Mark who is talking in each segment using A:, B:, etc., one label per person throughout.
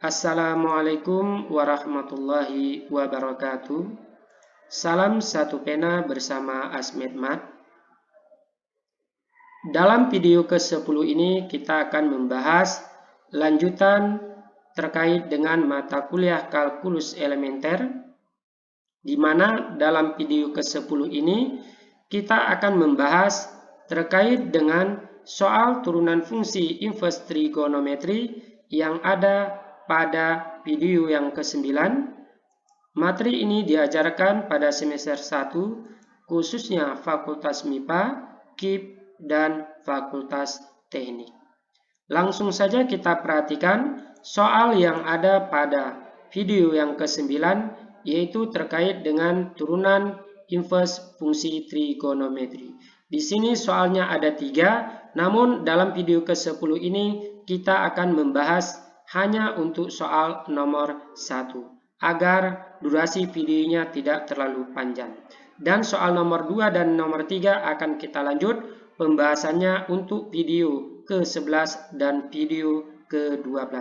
A: Assalamualaikum warahmatullahi wabarakatuh. Salam satu pena bersama Asmed Mat. Dalam video ke-10 ini kita akan membahas lanjutan terkait dengan mata kuliah kalkulus elementer, di mana dalam video ke-10 ini kita akan membahas terkait dengan soal turunan fungsi inverse trigonometri yang ada pada video yang ke-9. Materi ini diajarkan pada semester 1, khususnya Fakultas MIPA, KIP, dan Fakultas Teknik. Langsung saja kita perhatikan soal yang ada pada video yang ke-9, yaitu terkait dengan turunan inverse fungsi trigonometri. Di sini soalnya ada 3, namun dalam video ke-10 ini kita akan membahas hanya untuk soal nomor 1, agar durasi videonya tidak terlalu panjang. Dan soal nomor 2 dan nomor 3 akan kita lanjut pembahasannya untuk video ke-11 dan video ke-12.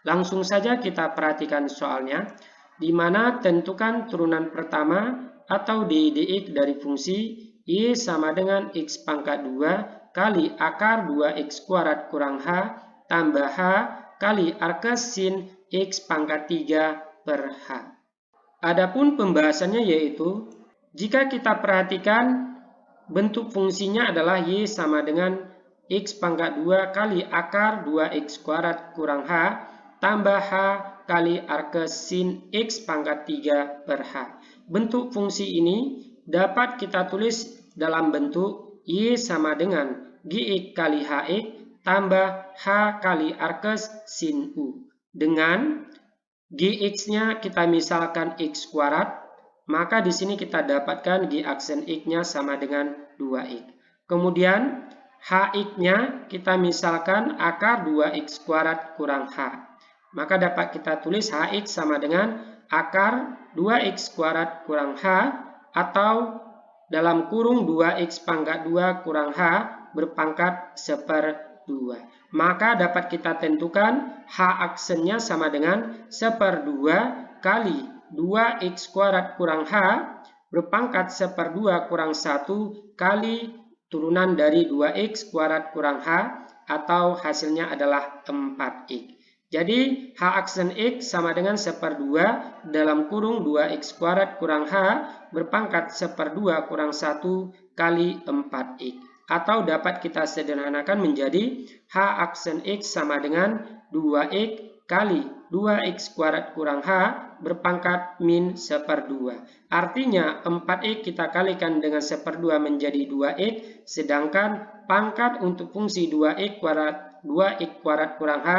A: Langsung saja kita perhatikan soalnya, di mana tentukan turunan pertama atau dx dari fungsi y sama dengan x pangkat 2 kali akar 2x kuadrat kurang h tambah h kali arkes sin x pangkat 3 per h. Adapun pembahasannya yaitu, jika kita perhatikan bentuk fungsinya adalah y sama dengan x pangkat 2 kali akar 2x kuadrat kurang h tambah h kali arkes sin x pangkat 3 per h. Bentuk fungsi ini dapat kita tulis dalam bentuk y sama dengan gx kali hx tambah h kali arkes sin u. Dengan gx-nya kita misalkan x kuadrat, maka di sini kita dapatkan g aksen x-nya sama dengan 2x. Kemudian hx-nya kita misalkan akar 2x kuadrat kurang h. Maka dapat kita tulis hx sama dengan akar 2x kuadrat kurang h atau dalam kurung 2x pangkat 2 kurang h berpangkat 1/2. Maka dapat kita tentukan h aksennya sama dengan 1/2 kali 2x kuadrat kurang h berpangkat 1/2 kurang 1 kali turunan dari 2x kuadrat kurang h, atau hasilnya adalah 4x. Jadi h aksen x sama dengan 1/2 dalam kurung 2x kuadrat kurang h berpangkat 1/2 kurang 1 kali 4x. Atau dapat kita sederhanakan menjadi h aksen x sama dengan 2x kali 2x kuadrat kurang h berpangkat min 1/2. Artinya 4x kita kalikan dengan 1/2 menjadi 2x, sedangkan pangkat untuk fungsi 2x kuadrat kurang h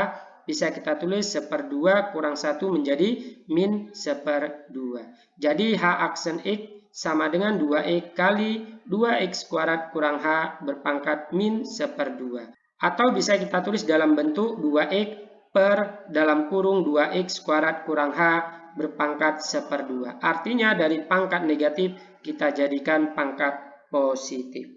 A: bisa kita tulis 1/2 kurang 1 menjadi min 1/2. Jadi h aksen x sama dengan 2x kali 2x kuadrat kurang h berpangkat min 1/2. Atau bisa kita tulis dalam bentuk 2x per dalam kurung 2x kuadrat kurang h berpangkat 1/2. Artinya dari pangkat negatif kita jadikan pangkat positif.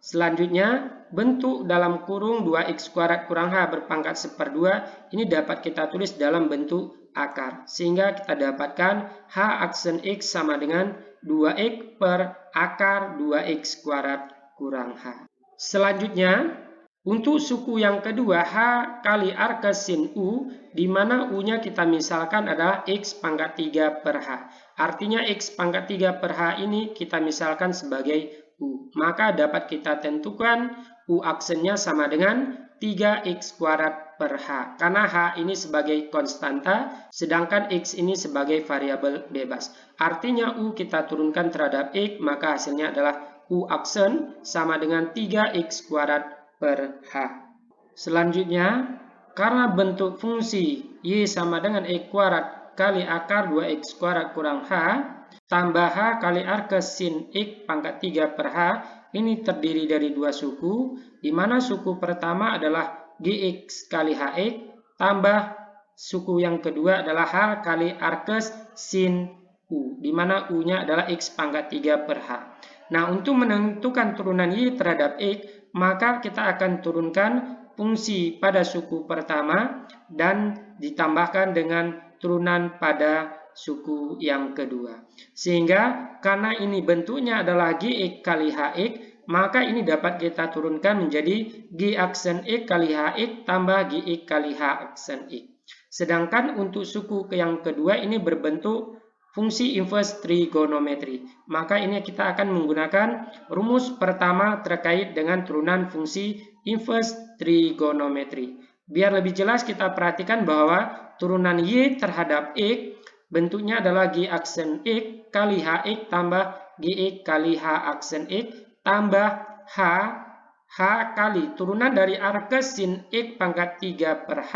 A: Selanjutnya, bentuk dalam kurung 2x kuadrat kurang h berpangkat 1/2 ini dapat kita tulis dalam bentuk akar. Sehingga kita dapatkan h aksen x sama dengan 2x per akar 2x kuadrat kurang h. Selanjutnya, untuk suku yang kedua, h kali arkes sin u, di mana u-nya kita misalkan adalah x pangkat 3 per h. Artinya x pangkat 3 per h ini kita misalkan sebagai u. Maka dapat kita tentukan u aksennya sama dengan 3x kuadrat per h. Karena h ini sebagai konstanta, sedangkan x ini sebagai variabel bebas. Artinya u kita turunkan terhadap x, maka hasilnya adalah u aksen sama dengan 3x kuadrat per h. Selanjutnya, karena bentuk fungsi y sama dengan x kuadrat kali akar 2x kuadrat kurang h tambah h kali arkes sin x pangkat 3 per h ini terdiri dari dua suku, di mana suku pertama adalah gx kali hx tambah suku yang kedua adalah h kali arkes sin u, di mana u-nya adalah x pangkat 3 per h. Nah, untuk menentukan turunan y terhadap x, maka kita akan turunkan fungsi pada suku pertama dan ditambahkan dengan turunan pada suku yang kedua. Sehingga karena ini bentuknya adalah Gx kali Hx, maka ini dapat kita turunkan menjadi G aksen X kali Hx tambah Gx kali H aksen X. Sedangkan untuk suku yang kedua ini berbentuk fungsi inverse trigonometri. Maka ini kita akan menggunakan rumus pertama terkait dengan turunan fungsi inverse trigonometri. Biar lebih jelas kita perhatikan bahwa turunan Y terhadap X bentuknya adalah G aksen X kali Hx tambah Gx kali H aksen X tambah H kali turunan dari arc sin X pangkat 3 per H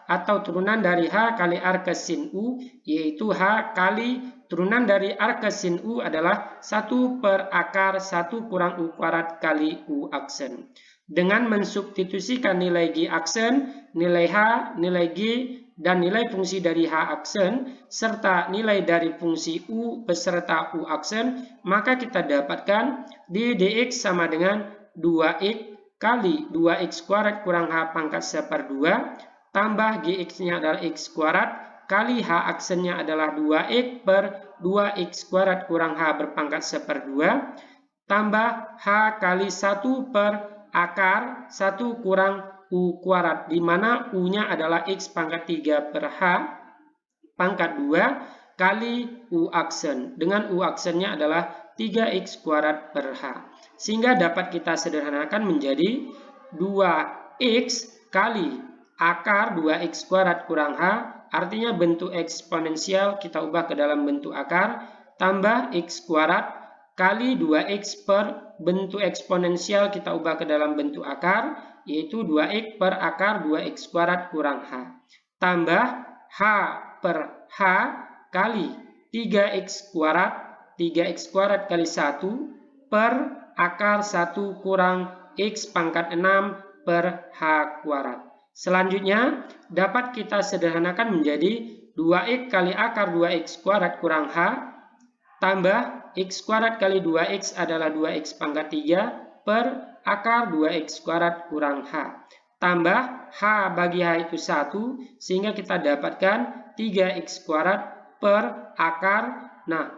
A: atau turunan dari H kali arc sin U, yaitu H kali turunan dari arc sin U adalah 1 per akar 1 kurang U kuadrat kali U aksen. Dengan mensubstitusikan nilai G aksen, nilai H, nilai G, dan nilai fungsi dari H aksen, serta nilai dari fungsi U beserta U aksen, maka kita dapatkan dx sama dengan 2x kali 2x kuadrat kurang H pangkat 1/2 tambah Gx-nya adalah x kuadrat kali H aksennya adalah 2x per 2x kuadrat kurang H berpangkat 1/2 tambah H kali 1 per akar 1 kurang U kuadrat, di mana U-nya adalah X pangkat 3 per H pangkat 2 kali U aksen. Dengan U aksennya adalah 3X kuadrat per H. Sehingga dapat kita sederhanakan menjadi 2X kali akar 2X kuadrat kurang H, artinya bentuk eksponensial kita ubah ke dalam bentuk akar, tambah X kuadrat kali 2X per bentuk eksponensial kita ubah ke dalam bentuk akar, yaitu 2X per akar 2X kuadrat kurang H. Tambah H per H kali 3X kuadrat kali 1 per akar 1 kurang X pangkat 6 per H kuadrat. Selanjutnya dapat kita sederhanakan menjadi 2X kali akar 2X kuadrat kurang H tambah X kuadrat kali 2X adalah 2X pangkat 3 per akar 2X kuadrat kurang H. Tambah H bagi H itu 1, sehingga kita dapatkan 3X kuadrat per akar. Nah,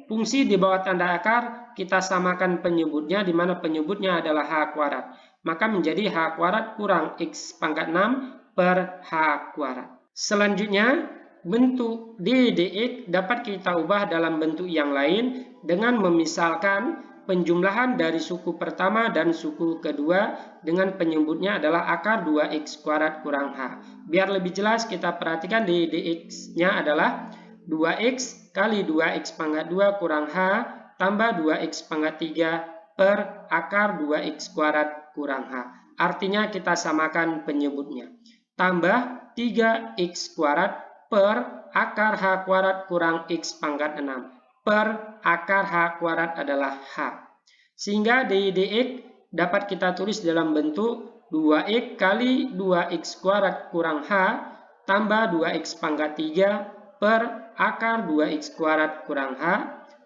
A: fungsi di bawah tanda akar kita samakan penyebutnya, di mana penyebutnya adalah H kuadrat. Maka menjadi H kuadrat kurang X pangkat 6 per H kuadrat. Selanjutnya, bentuk dx dapat kita ubah dalam bentuk yang lain dengan memisalkan penjumlahan dari suku pertama dan suku kedua dengan penyebutnya adalah akar 2x kuadrat kurang H. Biar lebih jelas kita perhatikan dx-nya adalah 2x kali 2x pangkat 2 kurang H tambah 2x pangkat 3 per akar 2x kuadrat kurang H. Artinya kita samakan penyebutnya. Tambah 3x kuadrat per akar H kuadrat kurang X pangkat 6 per akar H kuadrat adalah H. Sehingga dx dapat kita tulis dalam bentuk 2x kali 2x kuadrat kurang H tambah 2x pangkat 3 per akar 2x kuadrat kurang H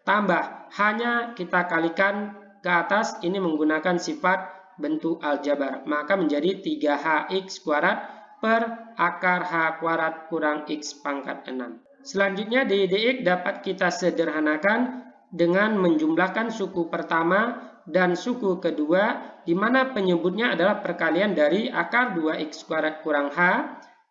A: tambah H-nya kita kalikan ke atas, ini menggunakan sifat bentuk aljabar. Maka menjadi 3hx kuadrat per akar H kuadrat kurang X pangkat 6. Selanjutnya dx dapat kita sederhanakan dengan menjumlahkan suku pertama dan suku kedua, di mana penyebutnya adalah perkalian dari akar 2x kuadrat kurang H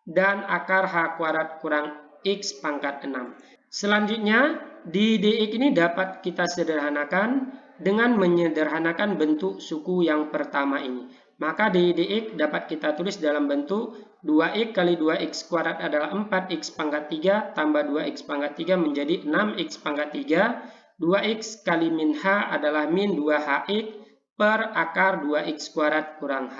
A: dan akar H kuadrat kurang X pangkat 6. Selanjutnya di dx ini dapat kita sederhanakan dengan menyederhanakan bentuk suku yang pertama ini. Maka dx dapat kita tulis dalam bentuk 2x kali 2x kuadrat adalah 4x pangkat 3 tambah 2x pangkat 3 menjadi 6x pangkat 3. 2x kali min h adalah min 2hx per akar 2x kuadrat kurang h.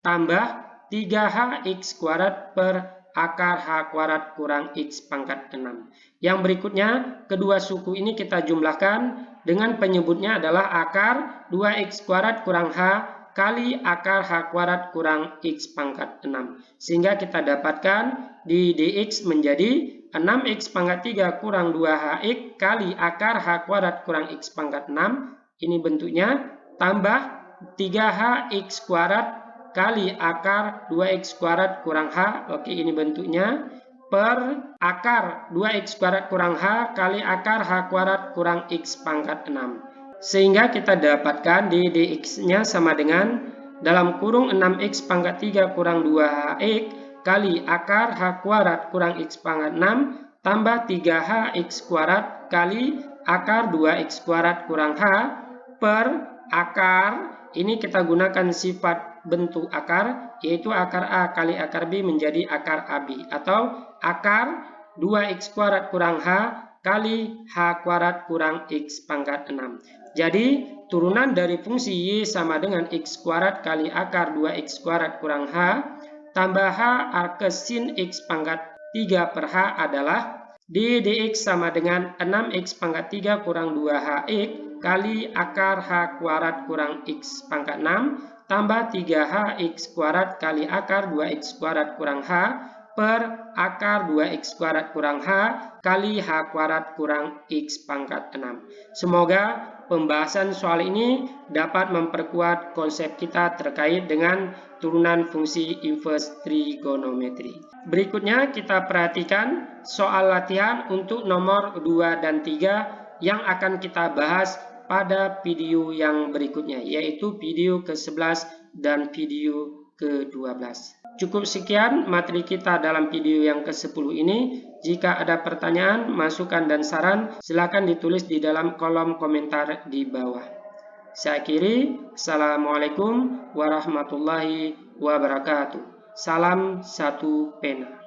A: Tambah 3hx kuadrat per akar h kuadrat kurang x pangkat 6. Yang berikutnya, kedua suku ini kita jumlahkan dengan penyebutnya adalah akar 2x kuadrat kurang h kali akar h kuadrat kurang x pangkat 6. Sehingga kita dapatkan di dx menjadi 6x pangkat 3 kurang 2hx kali akar h kuadrat kurang x pangkat 6. Ini bentuknya tambah 3hx kuadrat kali akar 2x kuadrat kurang H, oke ini bentuknya, per akar 2x kuadrat kurang H kali akar H kuadrat kurang X pangkat 6. Sehingga kita dapatkan dx-nya sama dengan dalam kurung 6x pangkat 3 kurang 2hx kali akar H kuadrat kurang X pangkat 6 tambah 3hx kuadrat kali akar 2x kuadrat kurang H per akar, ini kita gunakan sifat bentuk akar, yaitu akar A kali akar B menjadi akar AB, atau akar 2x kuadrat kurang H kali H kuadrat kurang X pangkat 6. Jadi, turunan dari fungsi Y sama dengan X kuadrat kali akar 2x kuadrat kurang H tambah H arke sin X pangkat 3 per H adalah d dx sama dengan 6x pangkat 3 kurang 2hx kali akar H kuadrat kurang X pangkat 6 tambah 3hx kuadrat kali akar 2x kuadrat kurang H per akar 2x kuadrat kurang H kali H kuadrat kurang X pangkat 6. Semoga pembahasan soal ini dapat memperkuat konsep kita terkait dengan turunan fungsi inverse trigonometri. Berikutnya kita perhatikan soal latihan untuk nomor 2 dan 3 yang akan kita bahas pada video yang berikutnya, yaitu video ke-11 dan video ke-12. Cukup sekian materi kita dalam video yang ke-10 ini. Jika ada pertanyaan, masukan, dan saran, silakan ditulis di dalam kolom komentar di bawah. Saya akhiri. Assalamualaikum warahmatullahi wabarakatuh. Salam satu pena.